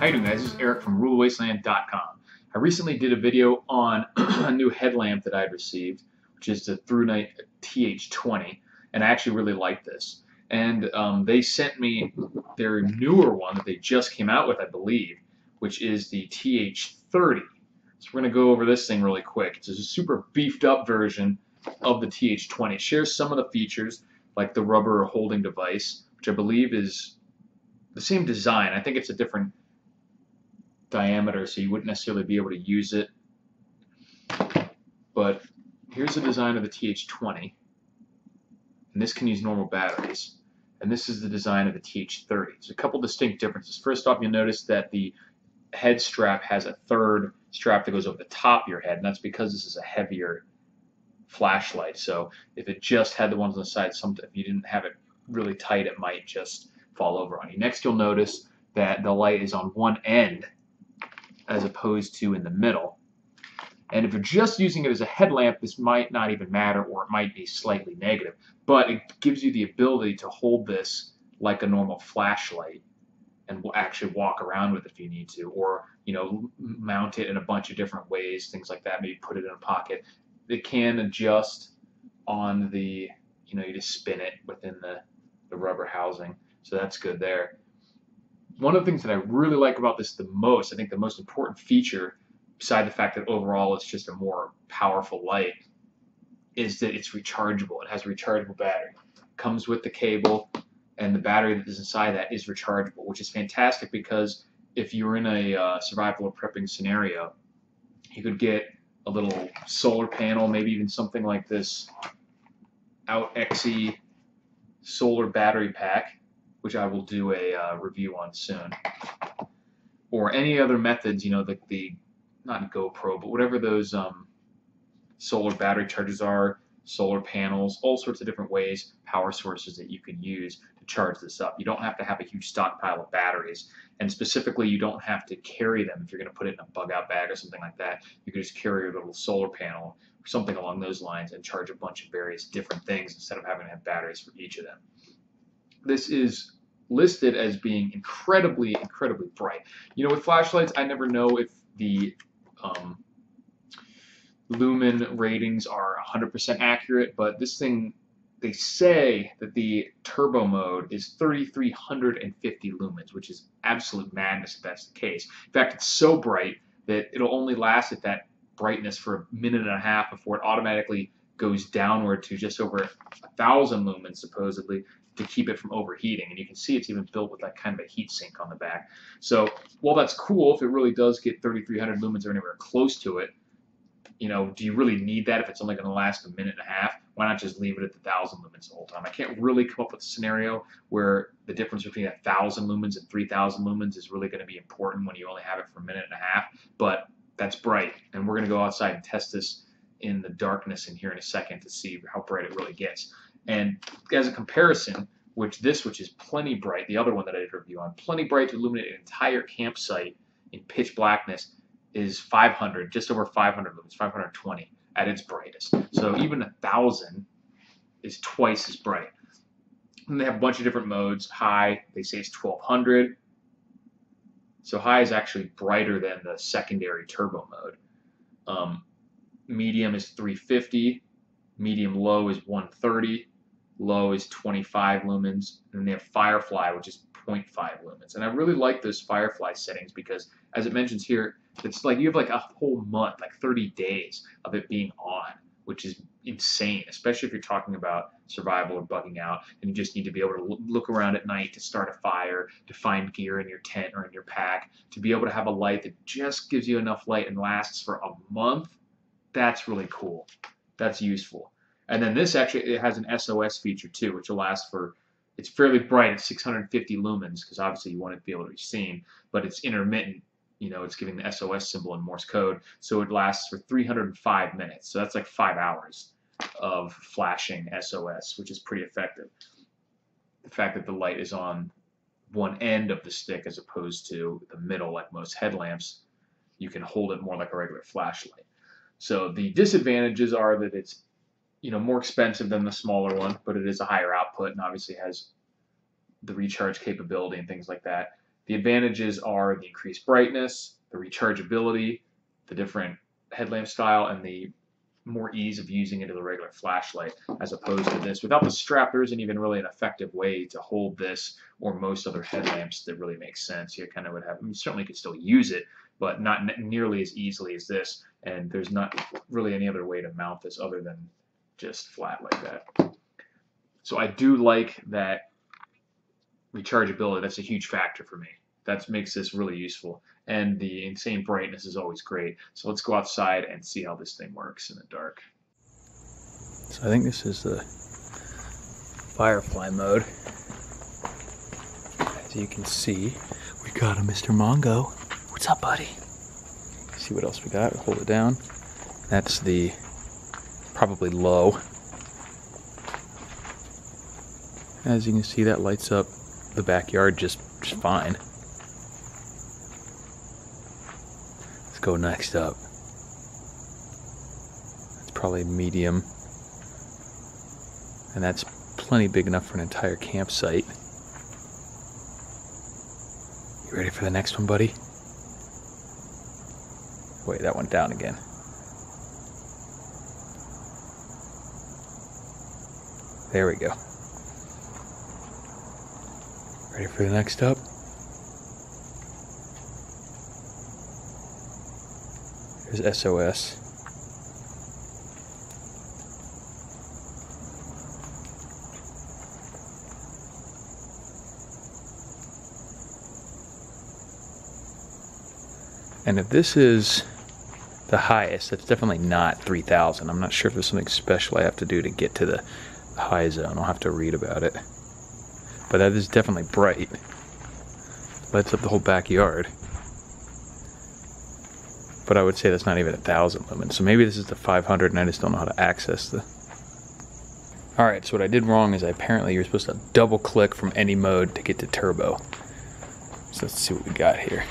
How you doing, guys? This is Eric from RuleWasteland.com. I recently did a video on a new headlamp that I had received, which is the Thrunite TH30, and I actually really like this. And they sent me their newer one that they just came out with, I believe, which is the TH30. So we're going to go over this thing really quick. It's a super beefed up version of the TH20. It shares some of the features, like the rubber holding device, which I believe is the same design. I think it's a different diameter, so you wouldn't necessarily be able to use it. But here's the design of the TH20, and this can use normal batteries. And this is the design of the TH30. There's a couple distinct differences. First off, you'll notice that the head strap has a third strap that goes over the top of your head, and that's because this is a heavier flashlight. So if it just had the ones on the side, if you didn't have it really tight, it might just fall over on you. Next, you'll notice that the light is on one end as opposed to in the middle. And if you're just using it as a headlamp, this might not even matter, or it might be slightly negative. But it gives you the ability to hold this like a normal flashlight and actually walk around with it if you need to, or mount it in a bunch of different ways, things like that. Maybe put it in a pocket. It can adjust on the, you just spin it within the rubber housing. So that's good there. One of the things that I really like about this the most, I think the most important feature, beside the fact that overall it's just a more powerful light, is that it's rechargeable. It has a rechargeable battery. Comes with the cable, and the battery that is inside that is rechargeable, which is fantastic because if you're in a survival or prepping scenario, you could get a little solar panel, maybe even something like this OutXE solar battery pack, which I will do a review on soon, or any other methods, like the not GoPro, but whatever those solar battery chargers are, solar panels, all sorts of different ways, power sources that you can use to charge this up. You don't have to have a huge stockpile of batteries, and specifically you don't have to carry them if you're going to put it in a bug out bag or something like that. You can just carry your little solar panel or something along those lines and charge a bunch of various different things instead of having to have batteries for each of them. This is listed as being incredibly bright. With flashlights, I never know if the lumen ratings are 100% accurate, but this thing, they say that the turbo mode is 3,350 lumens, which is absolute madness if that's the case. In fact, it's so bright that it'll only last at that brightness for a minute and a half before it automatically goes downward to just over 1,000 lumens, supposedly, to keep it from overheating. And you can see it's even built with that kind of a heat sink on the back. So while that's cool, if it really does get 3,300 lumens or anywhere close to it, do you really need that if it's only going to last a minute and a half? Why not just leave it at the 1,000 lumens the whole time? I can't really come up with a scenario where the difference between 1,000 lumens and 3,000 lumens is really going to be important when you only have it for a minute and a half, but that's bright. And we're going to go outside and test this in the darkness in here in a second to see how bright it really gets. And as a comparison, which is plenty bright, the other one that I did a review on, plenty bright to illuminate an entire campsite in pitch blackness, is 500, just over 500 lumens, 520 at its brightest. So even 1,000 is twice as bright. And they have a bunch of different modes. High, they say it's 1,200. So high is actually brighter than the secondary turbo mode. Medium is 350. Medium low is 130. Low is 25 lumens. And then they have Firefly, which is 0.5 lumens. And I really like those Firefly settings because, as it mentions here, it's like you have like a whole month, like 30 days of it being on, which is insane, especially if you're talking about survival or bugging out, and you just need to be able to look around at night to start a fire, to find gear in your tent or in your pack, to be able to have a light that just gives you enough light and lasts for a month. That's really cool. That's useful. And then this actually, it has an SOS feature too, which will last for, it's fairly bright at 650 lumens, because obviously you want it to be able to be seen, but it's intermittent. It's giving the SOS symbol in Morse code, so it lasts for 305 minutes. So that's like 5 hours of flashing SOS, which is pretty effective. The fact that the light is on one end of the stick as opposed to the middle, like most headlamps, you can hold it more like a regular flashlight. So the disadvantages are that it's more expensive than the smaller one, but it is a higher output and obviously has the recharge capability and things like that. The advantages are the increased brightness, the rechargeability, the different headlamp style, and the more ease of using it as a regular flashlight as opposed to this. Without the strap, there isn't even really an effective way to hold this or most other headlamps that really makes sense. You kind of would have, I mean, certainly could still use it, but not nearly as easily as this. And there's not really any other way to mount this other than just flat like that. So I do like that rechargeability. That's a huge factor for me. That makes this really useful. And the insane brightness is always great. So let's go outside and see how this thing works in the dark. So I think this is the Firefly mode. As you can see, we got a Mr. Mongo. What's up, buddy? See what else we got. Hold it down. That's the probably low. As you can see, that lights up the backyard just fine. Let's go next up. It's probably medium. And that's plenty big enough for an entire campsite. You ready for the next one, buddy? Wait, that went down again. There we go. Ready for the next up? Here's SOS. And if this is the highest, that's definitely not 3000. I'm not sure if there's something special I have to do to get to the high zone. I'll have to read about it. But that is definitely bright. Lights up the whole backyard. But I would say that's not even 1000 lumens. So maybe this is the 500 and I just don't know how to access the... Alright, so what I did wrong is apparently you're supposed to double click from any mode to get to turbo. So let's see what we got here.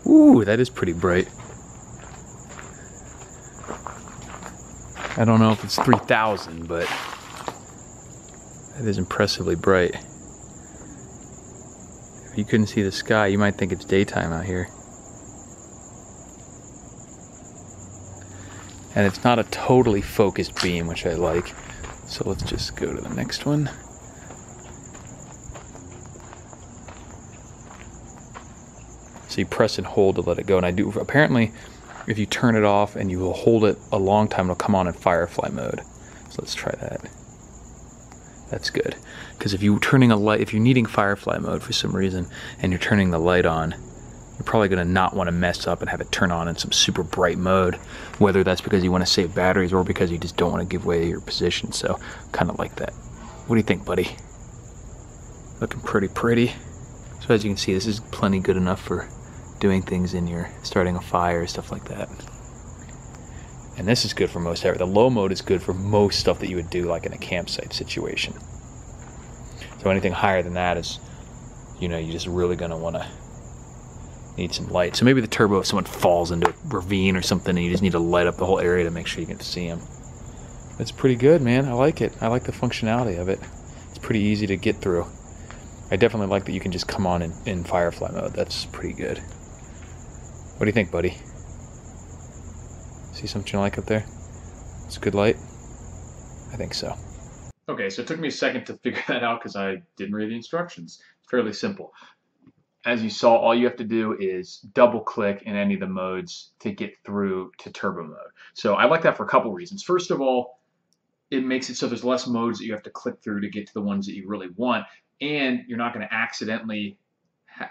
Ooh, that is pretty bright. I don't know if it's 3000, but that is impressively bright. If you couldn't see the sky, you might think it's daytime out here. And it's not a totally focused beam, which I like. So let's just go to the next one. So you press and hold to let it go. And I do, apparently, if you turn it off and you will hold it a long time, it'll come on in Firefly mode. So let's try that. That's good. Because if you're turning a light, if you're needing Firefly mode for some reason, and you're turning the light on, you're probably going to not want to mess up and have it turn on in some super bright mode. Whether that's because you want to save batteries or because you just don't want to give away your position. So, kind of like that. What do you think, buddy? Looking pretty. So as you can see, this is plenty good enough for doing things in your starting a fire, stuff like that. And this is good for most everything. The low mode is good for most stuff that you would do like in a campsite situation. So anything higher than that is, you know, you're just really going to want to need some light. So maybe the turbo, if someone falls into a ravine or something and you just need to light up the whole area to make sure you can see them. It's pretty good, man. I like it. I like the functionality of it. It's pretty easy to get through. I definitely like that you can just come on in Firefly mode. That's pretty good. What do you think, buddy? See something you like up there? It's a good light? I think so. Okay, so it took me a second to figure that out because I didn't read the instructions. It's fairly simple. As you saw, all you have to do is double click in any of the modes to get through to turbo mode. So I like that for a couple reasons. First of all, it makes it so there's less modes that you have to click through to get to the ones that you really want. And you're not going to accidentally,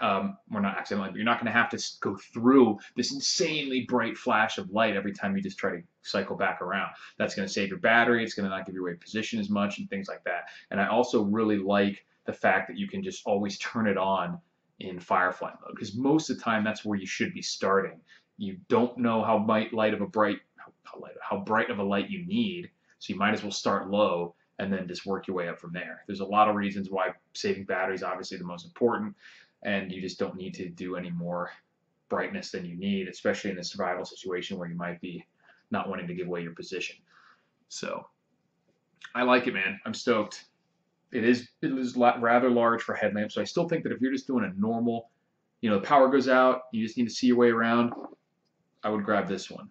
you're not going to have to go through this insanely bright flash of light every time you just try to cycle back around. That's going to save your battery. It's going to not give you away position as much and things like that. And I also really like the fact that you can just always turn it on in Firefly mode, because most of the time that's where you should be starting. You don't know how bright of a light you need, so you might as well start low and then just work your way up from there. There's a lot of reasons why saving battery is obviously the most important, and you just don't need to do any more brightness than you need, especially in a survival situation where you might be not wanting to give away your position. So I like it, man. I'm stoked. It is rather large for headlamps, so I still think that if you're just doing a normal, the power goes out, you just need to see your way around, I would grab this one.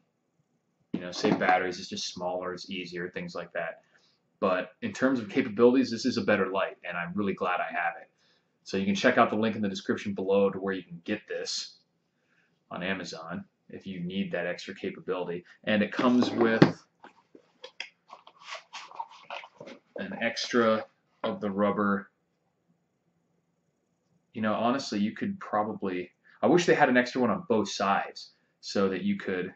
Save batteries, it's just smaller, it's easier, things like that. But in terms of capabilities, this is a better light, and I'm really glad I have it. So you can check out the link in the description below to where you can get this on Amazon if you need that extra capability. And it comes with an extra of the rubber. Honestly, you could probably, I wish they had an extra one on both sides so that you could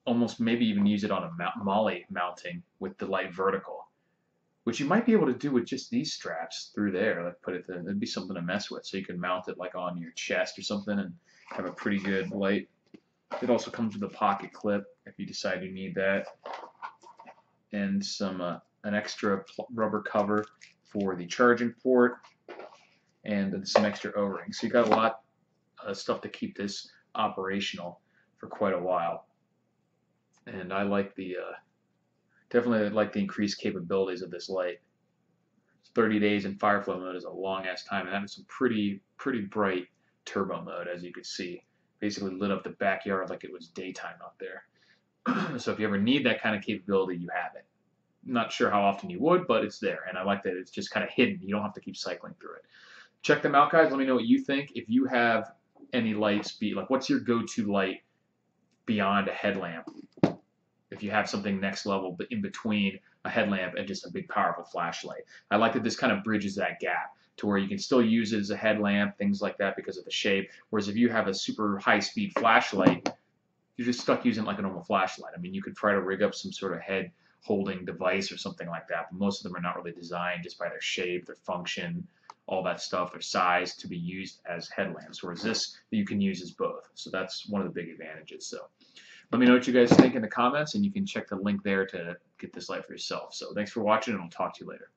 almost maybe even use it on a molly mounting with the light vertical, which you might be able to do with just these straps through there. Like put it there, that'd be something to mess with. So you can mount it like on your chest or something and have a pretty good light. It also comes with a pocket clip if you decide you need that, and an extra rubber cover for the charging port, and some extra O-rings. So you got a lot of stuff to keep this operational for quite a while. And I like definitely like the increased capabilities of this light. 30 days in Firefly mode is a long ass time, and that is some pretty bright turbo mode, as you can see. Basically lit up the backyard like it was daytime out there. So if you ever need that kind of capability, you have it. Not sure how often you would, but it's there, and I like that it's just kind of hidden. You don't have to keep cycling through it. Check them out, guys. Let me know what you think. If you have any lights, like what's your go-to light beyond a headlamp? If you have something next level but in between a headlamp and just a big powerful flashlight. I like that this kind of bridges that gap to where you can still use it as a headlamp, things like that because of the shape. Whereas if you have a super high-speed flashlight, you're just stuck using it like a normal flashlight. I mean, you could try to rig up some sort of head holding device or something like that, but most of them are not really designed just by their shape, their function, all that stuff, their size to be used as headlamps, whereas this you can use as both. So that's one of the big advantages. So let me know what you guys think in the comments, and you can check the link there to get this light for yourself. So thanks for watching, and I'll talk to you later.